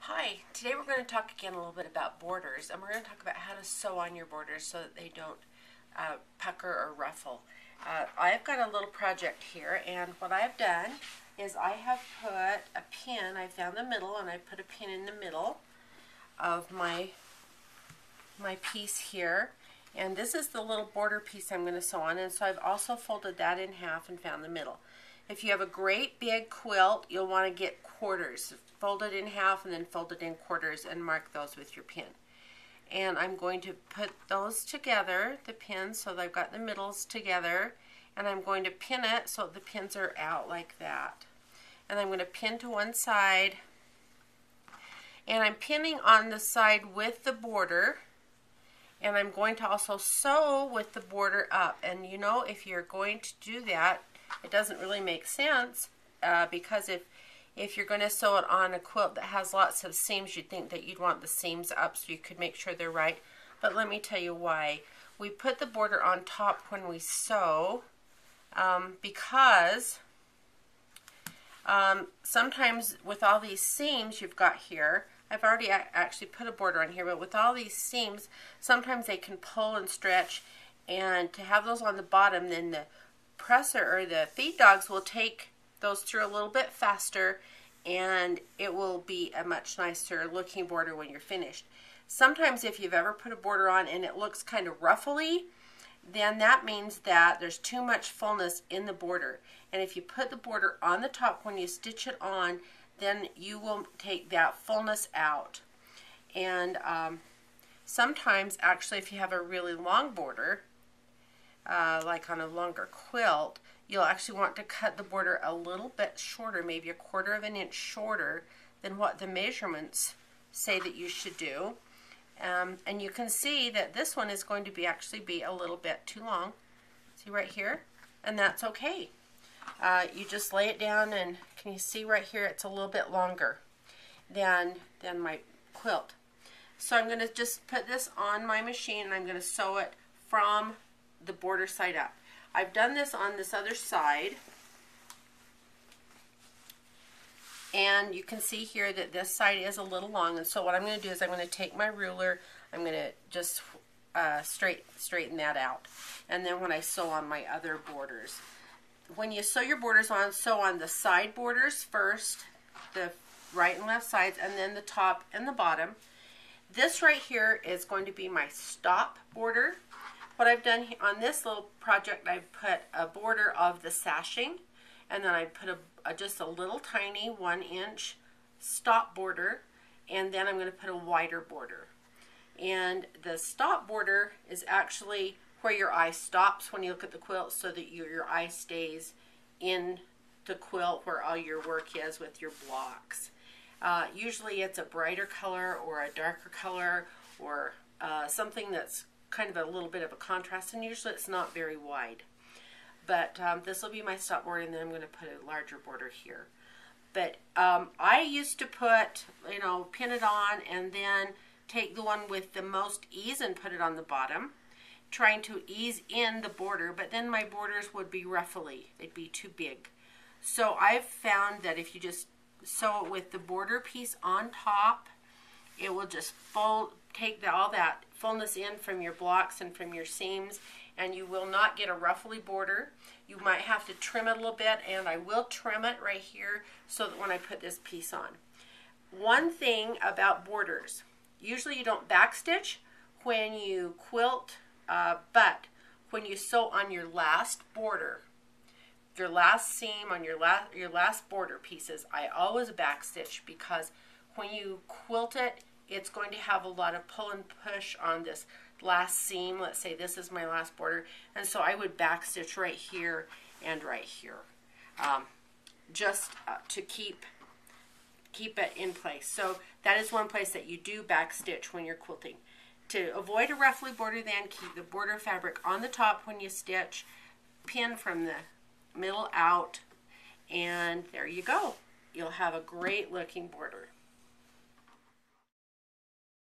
Hi, today we're going to talk again a little bit about borders, and we're going to talk about how to sew on your borders so that they don't pucker or ruffle. I've got a little project here, and what I've done is I have put a pin. I found the middle, and I put a pin in the middle of my piece here, and this is the little border piece I'm going to sew on, and so I've also folded that in half and found the middle. If you have a great big quilt, you'll want to get quarters. Fold it in half and then fold it in quarters and mark those with your pin. And I'm going to put those together, the pins, so that I've got the middles together, and I'm going to pin it so the pins are out like that. And I'm going to pin to one side, and I'm pinning on the side with the border, and I'm going to also sew with the border up. And you know, if you're going to do that, it doesn't really make sense because if you're going to sew it on a quilt that has lots of seams, you'd think that you'd want the seams up so you could make sure they're right. But let me tell you why. We put the border on top when we sew because sometimes with all these seams you've got here, I've already actually put a border on here, but with all these seams, sometimes they can pull and stretch, and to have those on the bottom, then the presser or the feed dogs will take those through a little bit faster, and it will be a much nicer looking border when you're finished. Sometimes if you've ever put a border on and it looks kind of ruffly, then that means that there's too much fullness in the border. And if you put the border on the top when you stitch it on, then you will take that fullness out. And sometimes actually if you have a really long border, like on a longer quilt, you'll actually want to cut the border a little bit shorter, maybe 1/4 of an inch shorter than what the measurements say that you should do. And you can see that this one is going to be actually be a little bit too long. See right here? And that's okay. You just lay it down, and can you see right here it's a little bit longer than my quilt. So I'm going to just put this on my machine, and I'm going to sew it from the border side up. I've done this on this other side, and you can see here that this side is a little long, and so what I'm going to do is I'm going to take my ruler, I'm going to just straighten that out, and then when I sew on my other borders. When you sew your borders on, sew on the side borders first, the right and left sides, and then the top and the bottom. This right here is going to be my stop border. What I've done on this little project, I've put a border of the sashing, and then I put just a little tiny 1-inch stop border, and then I'm going to put a wider border. And the stop border is actually where your eye stops when you look at the quilt, so that your eye stays in the quilt where all your work is with your blocks. Usually it's a brighter color or a darker color, or something that's kind of a little bit of a contrast, and usually it's not very wide. But this will be my stop border, and then I'm going to put a larger border here. But I used to put, pin it on and then take the one with the most ease and put it on the bottom, trying to ease in the border, but then my borders would be ruffly. They'd be too big. So I've found that if you just sew it with the border piece on top, it will just take all that fullness in from your blocks and from your seams, and you will not get a ruffly border. You might have to trim it a little bit, and I will trim it right here so that when I put this piece on. One thing about borders, usually you don't backstitch when you quilt, but when you sew on your last border, your last seam on your last border pieces, I always backstitch, because when you quilt it, it's going to have a lot of pull and push on this last seam. Let's say this is my last border, and so I would backstitch right here and right here, just to keep it in place. So that is one place that you do backstitch when you're quilting. To avoid a ruffly border, then keep the border fabric on the top when you stitch, pin from the middle out, and there you go. You'll have a great looking border.